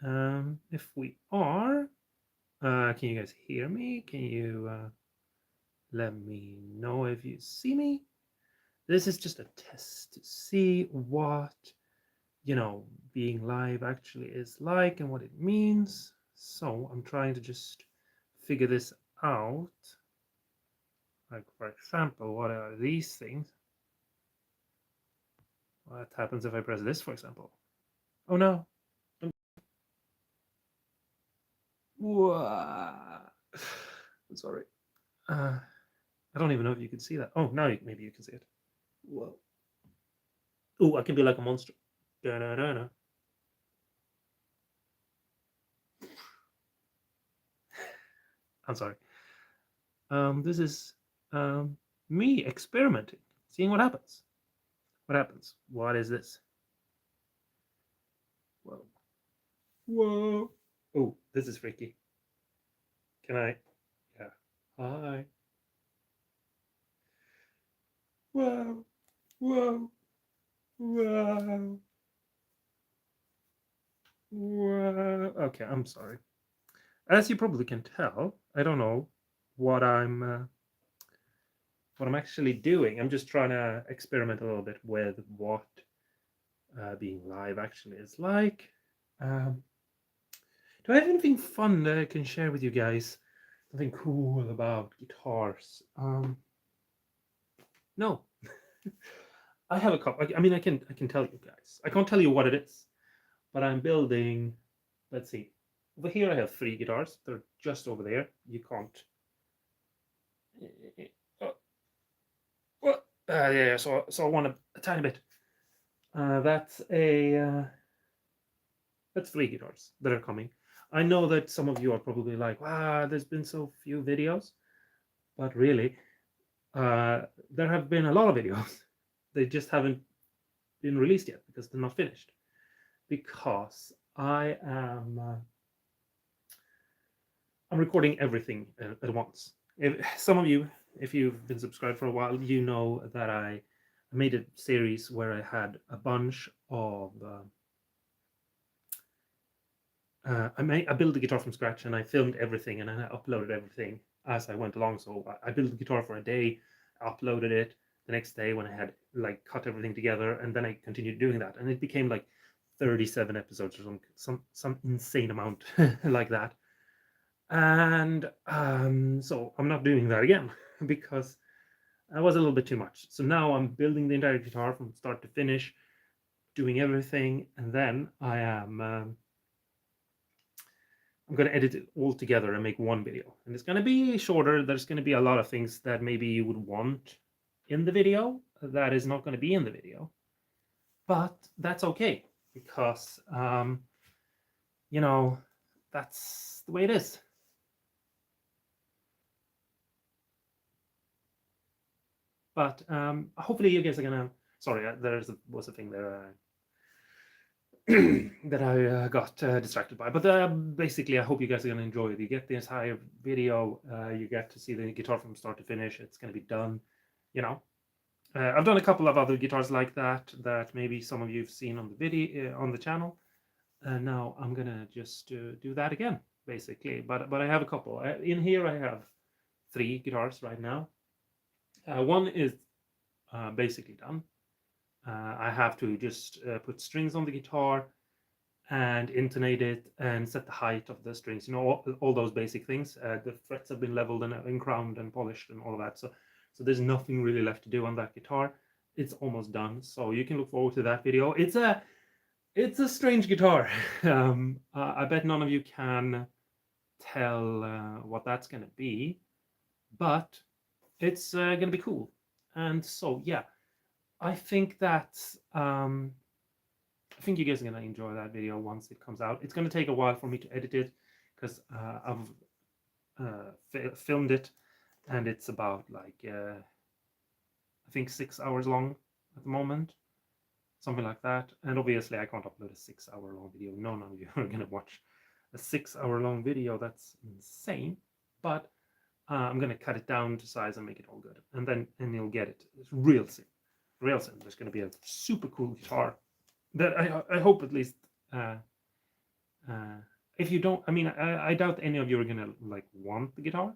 If we are, can you guys hear me? Can you let me know if you see me? This is just a test to see what, you know, being live actually is like and what it means. So I'm trying to just figure this out. Like, for example, what are these things? What happens if I press this, for example? Oh no. Whoa. I'm sorry. I don't even know if you can see that. Oh, now maybe you can see it. Whoa. Oh, I can be like a monster. Da-da-da-da. I'm sorry. This is me experimenting, seeing what happens. What happens? What is this? Whoa. Whoa. Oh, this is freaky. Can I? Yeah. Hi. Whoa. Whoa. Whoa. Whoa. Okay, I'm sorry. As you probably can tell, I don't know what I'm actually doing. I'm just trying to experiment a little bit with what being live actually is like. Um, do I have anything fun that I can share with you guys? Something cool about guitars? No. I have a couple. I mean, I can tell you guys. I can't tell you what it is, but I'm building. Let's see. Over here, I have three guitars. They're just over there. You can't. Oh, what? Yeah. So I want a tiny bit. That's a. That's three guitars that are coming. I know that some of you are probably like, "Wow, there's been so few videos," but really, there have been a lot of videos. They just haven't been released yet because they're not finished. Because I'm recording everything at once. If some of you, if you've been subscribed for a while, you know that I made a series where I had a bunch of. I built the guitar from scratch and I filmed everything and I uploaded everything as I went along. So I built the guitar for a day, uploaded it the next day when I had like cut everything together, and then I continued doing that, and it became like 37 episodes or some insane amount like that. And so I'm not doing that again because that was a little bit too much. So now I'm building the entire guitar from start to finish, doing everything, and then I'm going to edit it all together and make one video. And it's going to be shorter. There's going to be a lot of things that maybe you would want in the video that is not going to be in the video. But that's okay because, you know, that's the way it is. But hopefully you guys are going to. Sorry, was a thing there that I got distracted by. But basically, I hope you guys are going to enjoy it. You get the entire video. You get to see the guitar from start to finish. It's going to be done. You know, I've done a couple of other guitars like that maybe some of you've seen on the video on the channel, and now I'm gonna just do that again, basically. But I have a couple. In here I have three guitars right now. One is basically done. I have to just put strings on the guitar and intonate it and set the height of the strings. You know, all those basic things. The frets have been leveled and crowned and polished and all of that. So there's nothing really left to do on that guitar. It's almost done. So you can look forward to that video. It's a strange guitar. I bet none of you can tell what that's gonna be, but it's gonna be cool. And so yeah, I think that I think you guys are gonna enjoy that video once it comes out. It's gonna take a while for me to edit it because I've filmed it, and it's about like I think 6 hours long at the moment, something like that. And obviously, I can't upload a 6 hour long video. None of you are gonna watch a 6 hour long video. That's insane. But I'm gonna cut it down to size and make it all good, and you'll get it. It's real soon, real soon. There's gonna be a super cool guitar that I hope at least If you don't, I mean, I doubt any of you are gonna like want the guitar,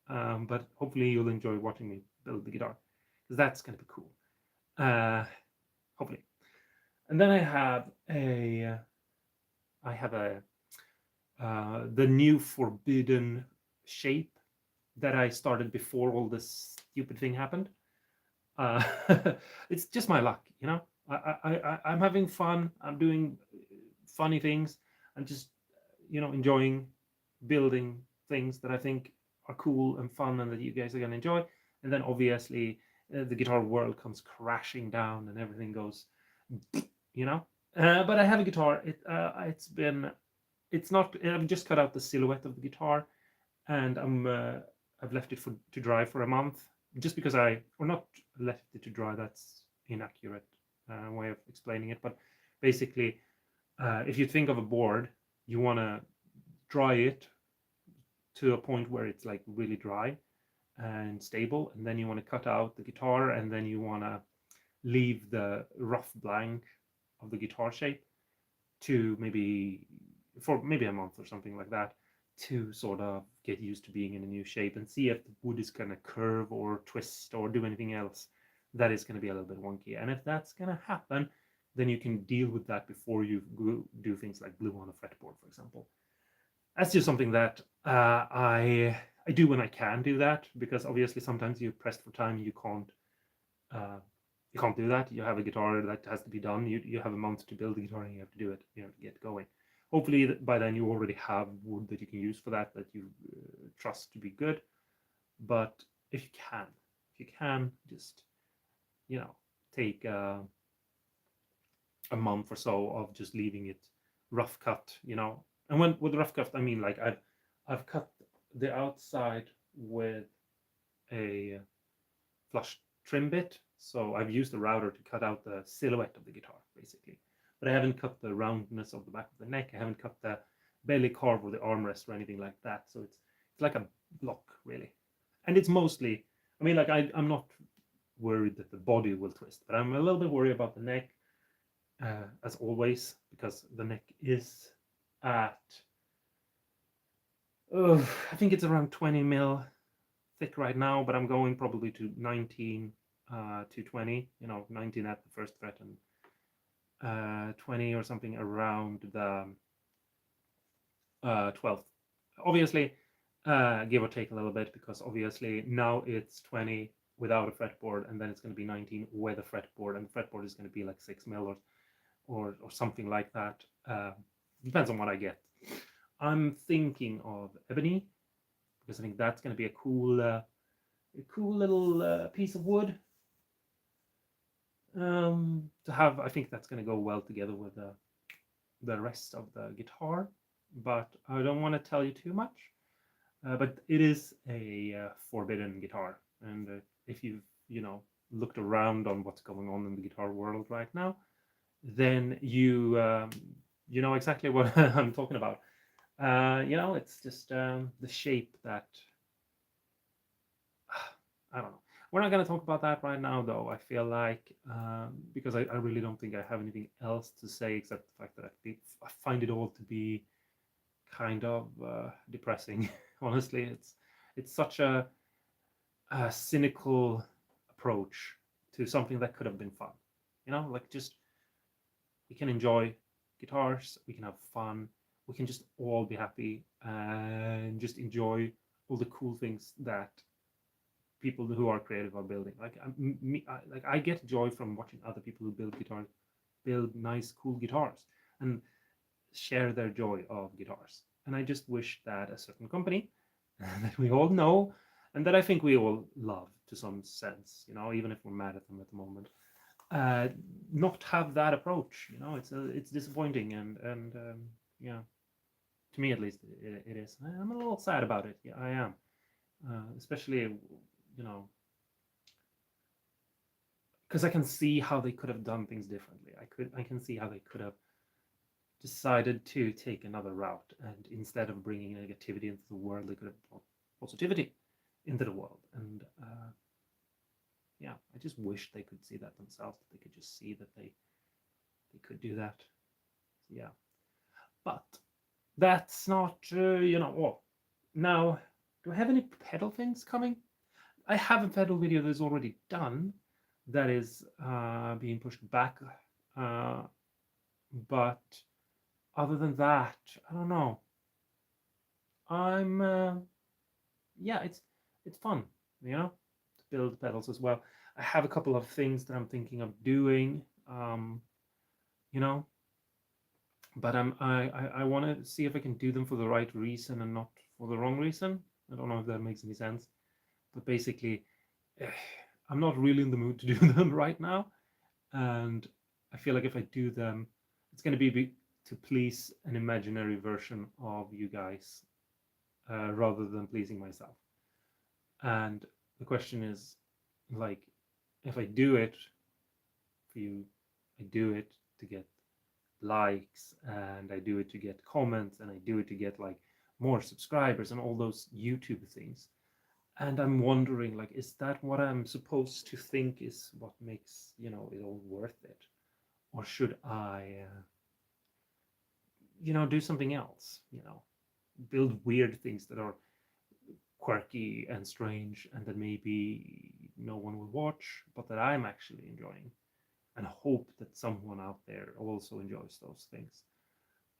but hopefully you'll enjoy watching me build the guitar, because that's gonna be cool. Hopefully. And then I have a the new forbidden shape that I started before all this stupid thing happened. Uh, it's just my luck, you know. I'm having fun. I'm doing funny things. I'm just, enjoying building things that I think are cool and fun and that you guys are gonna enjoy. And then obviously the guitar world comes crashing down and everything goes, you know. But I have a guitar. It's not. I've just cut out the silhouette of the guitar, and I've left it to dry for a month, just because or not left it to dry. That's inaccurate way of explaining it. But basically, if you think of a board, you want to dry it to a point where it's like really dry and stable, and then you want to cut out the guitar, and then you want to leave the rough blank of the guitar shape to maybe a month or something like that, to sort of get used to being in a new shape and see if the wood is going to curve or twist or do anything else that is going to be a little bit wonky. And if that's going to happen, then you can deal with that before you do things like glue on a fretboard, for example. That's just something that I do when I can do that, because obviously sometimes you're pressed for time. Uh, you can't do that. You have a guitar that has to be done. You have a month to build the guitar, and you have to do it. You have to get going. Hopefully by then you already have wood that you can use for that you trust to be good. But if you can just, take a month or so of just leaving it rough cut. And when with rough cut I mean, like, I've cut the outside with a flush trim bit. So I've used the router to cut out the silhouette of the guitar, basically. But I haven't cut the roundness of the back of the neck. I haven't cut the belly carve or the armrest or anything like that. So it's like a block, really. And it's mostly, I mean, like, I'm not worried that the body will twist, but I'm a little bit worried about the neck, as always, because the neck is at, I think it's around 20 mil thick right now, but I'm going probably to 19 to 20, 19 at the first fret, and 20 or something around the 12th. Obviously, give or take a little bit, because obviously now it's 20 without a fretboard, and then it's going to be 19 with a fretboard, and the fretboard is going to be like 6 mil or something like that. Depends on what I get. I'm thinking of ebony, because I think that's going to be a cool little piece of wood to have. I think that's going to go well together with the rest of the guitar, but I don't want to tell you too much. But it is a forbidden guitar, and if you've looked around on what's going on in the guitar world right now, then you know exactly what I'm talking about. It's just the shape that I don't know. We're not going to talk about that right now, though. I feel like, because I really don't think I have anything else to say, except the fact that I find it all to be kind of depressing. Honestly, it's such a cynical approach to something that could have been fun. Like, just, we can enjoy guitars, we can have fun, we can just all be happy and just enjoy all the cool things that people who are creative are building. Like, I get joy from watching other people who build nice, cool guitars, and share their joy of guitars. And I just wish that a certain company that we all know, and that I think we all love to some sense, even if we're mad at them at the moment, not have that approach. It's disappointing, and yeah, to me at least, it is. I'm a little sad about it. Yeah, I am, especially, because I can see how they could have done things differently. I can see how they could have decided to take another route, and instead of bringing negativity into the world, they could have brought positivity into the world. And yeah, I just wish they could see that themselves, that they could just see that they could do that. Yeah. But that's not, oh, now, do I have any pedal things coming? I have a pedal video that's already done that is being pushed back. Uh, but other than that, I don't know. I'm, yeah, it's fun, to build pedals as well. I have a couple of things that I'm thinking of doing, you know, but I want to see if I can do them for the right reason and not for the wrong reason. I don't know if that makes any sense, but basically, eh, I'm not really in the mood to do them right now, and I feel like if I do them, it's going to be to please an imaginary version of you guys rather than pleasing myself. And the question is, like, if I do it for you, I do it to get likes, and I do it to get comments, and I do it to get like more subscribers and all those YouTube things. And I'm wondering, like, is that what I'm supposed to think is what makes, it all worth it? Or should I, do something else, build weird things that are quirky and strange and that maybe no one will watch, but that I'm actually enjoying, and hope that someone out there also enjoys those things,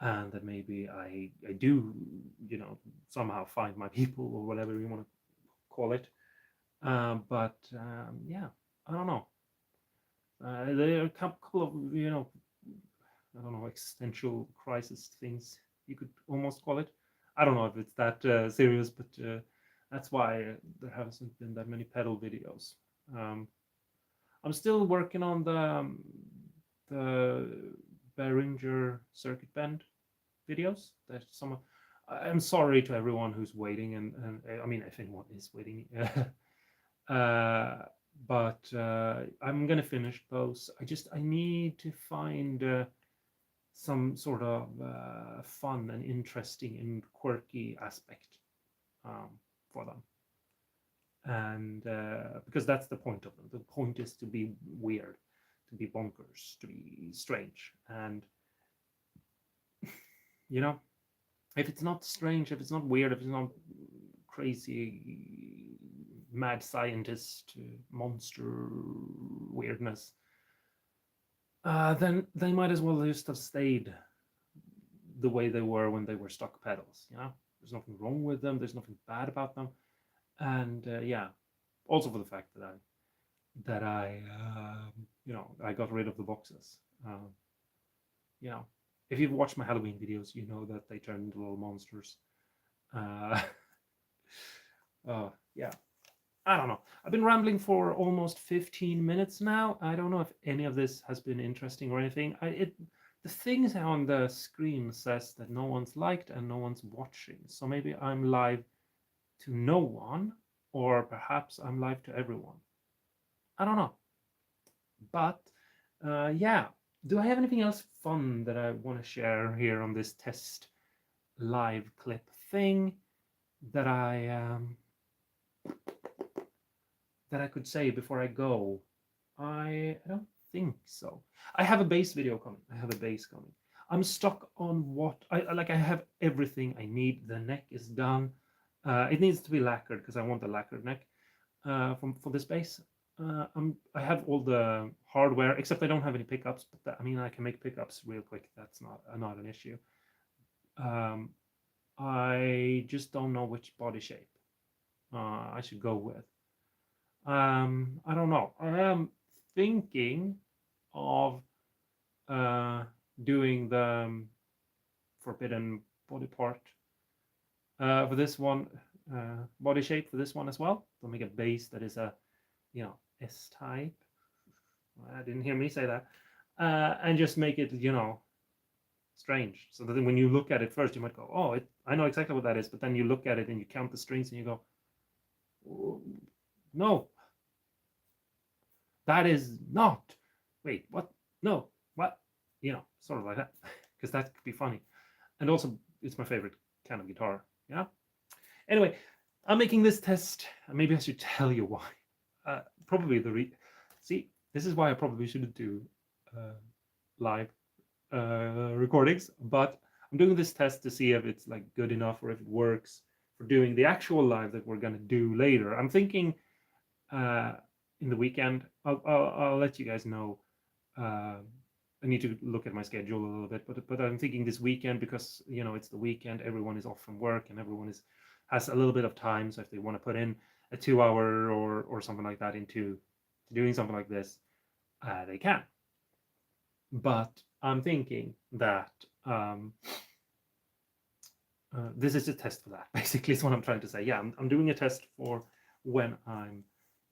and that maybe I do, somehow find my people or whatever you want to call it. But yeah, I don't know. There are a couple of, I don't know, existential crisis things you could almost call it. I don't know if it's that serious, but that's why there hasn't been that many pedal videos. Um, I'm still working on the Behringer circuit bend videos. That some. I'm sorry to everyone who's waiting, and I mean, if anyone is waiting, uh, but I'm gonna finish those. I need to find some sort of fun and interesting and quirky aspect um, for them, and because that's the point of them. The point is to be weird, to be bonkers, to be strange, and you know, if it's not strange, if it's not weird, if it's not crazy mad scientist monster weirdness, then they might as well just have stayed the way they were when they were stock pedals. There's nothing wrong with them. There's nothing bad about them, and yeah, also for the fact that I got rid of the boxes. Um, you know, if you've watched my Halloween videos, you know that they turn into little monsters. Uh, yeah, I don't know. I've been rambling for almost 15 minutes now. I don't know if any of this has been interesting or anything. The things on the screen says that no one's liked and no one's watching. So maybe I'm live to no one, or perhaps I'm live to everyone. I don't know. But yeah, do I have anything else fun that I want to share here on this test live clip thing that I could say before I go? I don't think so. I have a bass video coming. I have a bass coming. I'm stuck on what I have everything I need. The neck is done. It needs to be lacquered because I want a lacquered neck for this bass. I have all the hardware except I don't have any pickups. But I mean, I can make pickups real quick. That's not an issue. Um, I just don't know which body shape I should go with. I don't know. I am thinking of doing the forbidden body part for this one, body shape for this one as well. To make a base that is a, S-type. I didn't hear me say that. And just make it, strange. So that when you look at it first, you might go, "Oh, I know exactly what that is." But then you look at it and you count the strings and you go, "Oh, no, that is not. Wait, what? No, what?" Sort of like that, because that could be funny. And also, it's my favorite kind of guitar. Yeah. Anyway, I'm making this test. Maybe I should tell you why. Probably see, this is why I probably shouldn't do live recordings. But I'm doing this test to see if it's like good enough or if it works for doing the actual live that we're going to do later. I'm thinking in the weekend. I'll let you guys know. I need to look at my schedule a little bit, but I'm thinking this weekend because it's the weekend. Everyone is off from work and everyone has a little bit of time. So if they want to put in a 2 hour or something like that into doing something like this, they can. But I'm thinking that this is a test for that. Basically, is what I'm trying to say. Yeah, I'm doing a test for when I'm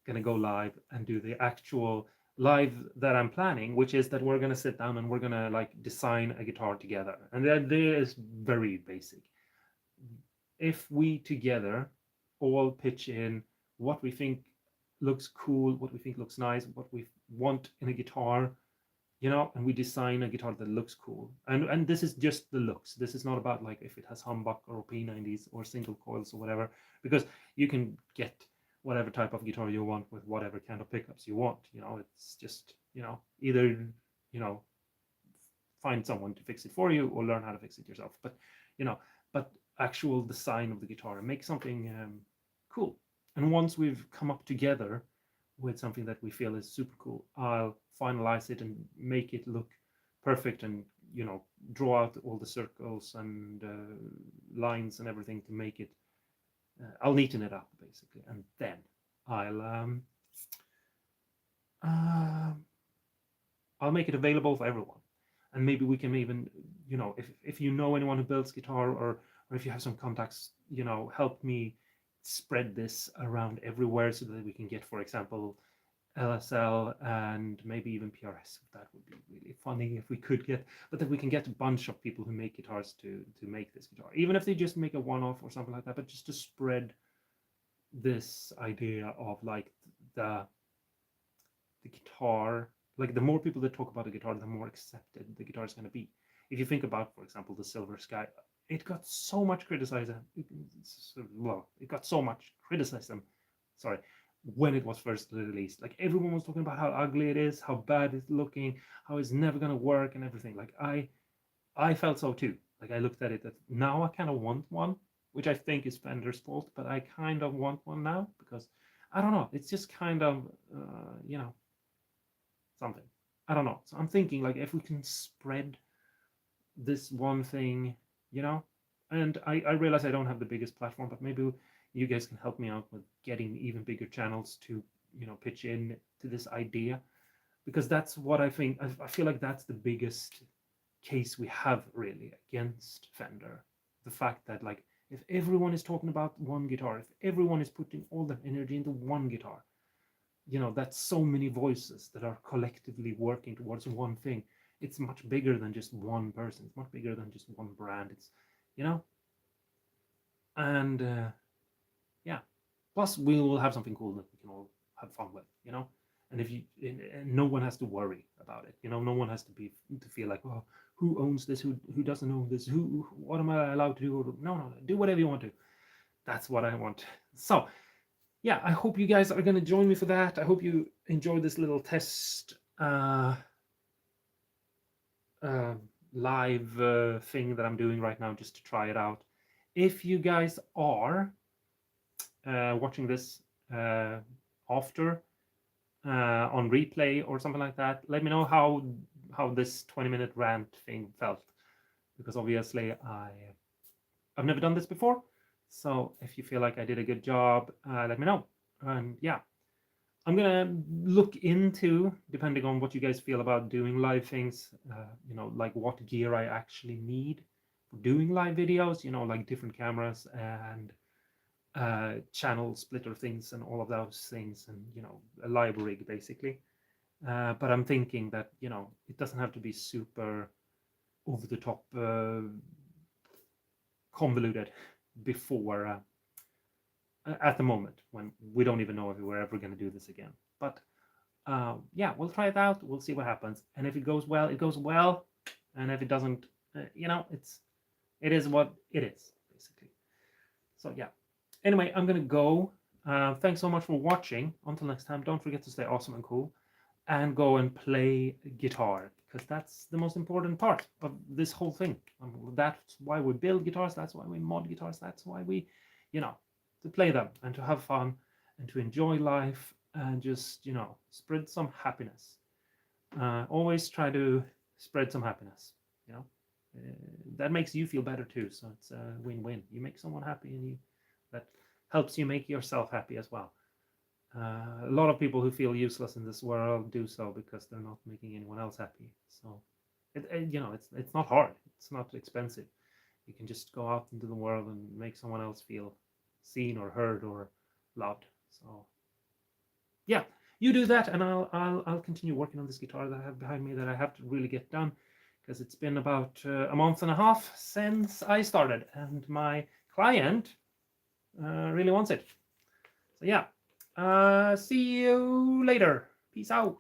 gonna go live and do the actual live that I'm planning, which is that we're gonna sit down and we're gonna like design a guitar together. And the idea is very basic. If we together all pitch in what we think looks cool, what we think looks nice, what we want in a guitar, and we design a guitar that looks cool. And this is just the looks. This is not about like if it has humbuck or P90s or single coils or whatever, because you can get whatever type of guitar you want with whatever kind of pickups you want. It's just, either, find someone to fix it for you or learn how to fix it yourself. But actual design of the guitar and make something cool. And once we've come up together with something that we feel is super cool, I'll finalize it and make it look perfect and draw out all the circles and lines and everything to make it I'll neaten it up basically, and then I'll make it available for everyone. And maybe we can even, if you know anyone who builds guitar, or if you have some contacts, help me spread this around everywhere so that we can get, for example, LSL and maybe even PRS. That would be really funny if we could get, but that we can get a bunch of people who make guitars to make this guitar, even if they just make a one-off or something like that, but just to spread this idea of like the guitar. Like the more people that talk about the guitar, the more accepted the guitar is going to be. If you think about, for example, the Silver Sky, it got so much criticism. It got so much criticism. Sorry, when it was first released, like everyone was talking about how ugly it is, how bad it's looking, how it's never going to work, and everything. Like I felt so too. Like I looked at it that now I kind of want one, which I think is Fender's fault, but I kind of want one now because I don't know. It's just kind of something. I don't know. So I'm thinking like if we can spread this one thing, and I realize I don't have the biggest platform, but maybe you guys can help me out with getting even bigger channels to, pitch in to this idea, because that's what I think. I feel like that's the biggest case we have really against Fender. The fact that like if everyone is talking about one guitar, if everyone is putting all their energy into one guitar, that's so many voices that are collectively working towards one thing. It's much bigger than just one person. It's much bigger than just one brand. It's and yeah, plus we will have something cool that we can all have fun with, and and no one has to worry about it, no one has to feel like, oh, who owns this, who doesn't own this, what am I allowed to do? No, do whatever you want to. That's what I want. So yeah, I hope you guys are going to join me for that. I hope you enjoy this little test live thing that I'm doing right now just to try it out. If you guys are watching this after on replay or something like that, let me know how this 20-minute rant thing felt, because obviously I've never done this before. So if you feel like I did a good job, let me know. And yeah, I'm gonna look into, depending on what you guys feel about doing live things, like what gear I actually need for doing live videos, like different cameras and channel splitter things and all of those things, and a live rig basically. But I'm thinking that it doesn't have to be super over the top convoluted before at the moment, when we don't even know if we're ever going to do this again. But yeah, we'll try it out. We'll see what happens, and if it goes well, it goes well, and if it doesn't, it is what it is basically. So yeah, anyway, I'm gonna go. Thanks so much for watching. Until next time, don't forget to stay awesome and cool, and go and play guitar, because that's the most important part of this whole thing. That's why we build guitars. That's why we mod guitars. That's why we, to play them and to have fun and to enjoy life and just, spread some happiness. Always try to spread some happiness. That makes you feel better too. So it's a win-win. You make someone happy, and that helps you make yourself happy as well. A lot of people who feel useless in this world do so because they're not making anyone else happy. So, it's not hard. It's not expensive. You can just go out into the world and make someone else feel seen or heard or loved. So, yeah, you do that, and I'll continue working on this guitar that I have behind me that I have to really get done, because it's been about a month and a half since I started, and my client really wants it. So yeah. See you later. Peace out.